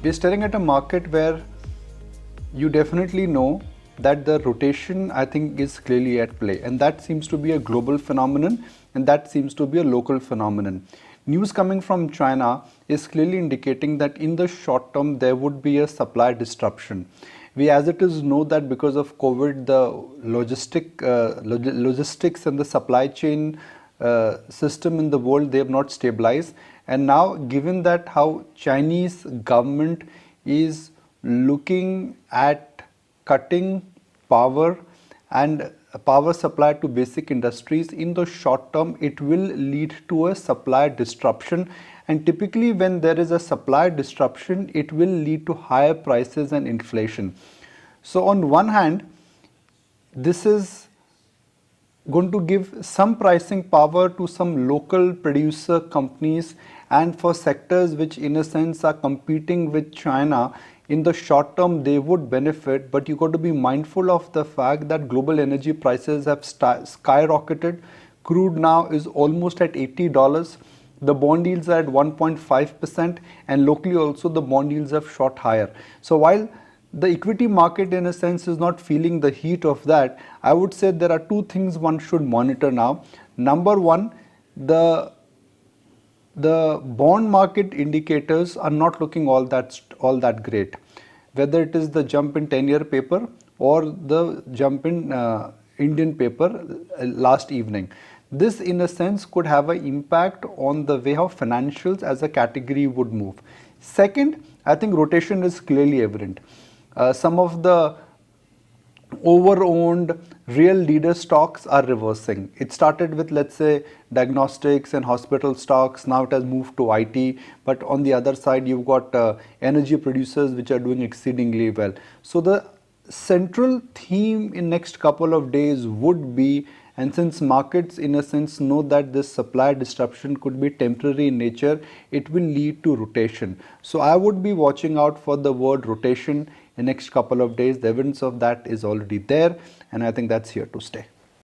We're staring at a market where you definitely know that the rotation, I think, is clearly at play, and that seems to be a global phenomenon, and that seems to be a local phenomenon. News coming from China is clearly indicating that in the short term there would be a supply disruption. We as it is know that because of COVID, the logistics and the supply chain system in the world, they have not stabilized. And now, given that how Chinese government is looking at cutting power and power supply to basic industries, in the short term it will lead to a supply disruption, and typically when there is a supply disruption it will lead to higher prices and inflation. So on one hand, this is going to give some pricing power to some local producer companies, and for sectors which in a sense are competing with China, in the short term they would benefit. But you got to be mindful of the fact that global energy prices have skyrocketed. Crude now is almost at $80. The bond yields are at 1.5%, and locally also the bond yields have shot higher. So while the equity market in a sense is not feeling the heat of that, I would say there are two things one should monitor now. Number one, the bond market indicators are not looking all that great, whether it is the jump in 10-year paper or the jump in Indian paper last evening. This in a sense could have an impact on the way how financials as a category would move. Second, I think rotation is clearly evident. Some of the over-owned real leader stocks are reversing. It started with, let's say, diagnostics and hospital stocks. Now it has moved to IT, but on the other side you've got energy producers which are doing exceedingly well. So the central theme in next couple of days would be, and since markets in a sense know that this supply disruption could be temporary in nature, it will lead to rotation. So I would be watching out for the word rotation in next couple of days. The evidence of that is already there, and I think that's here to stay.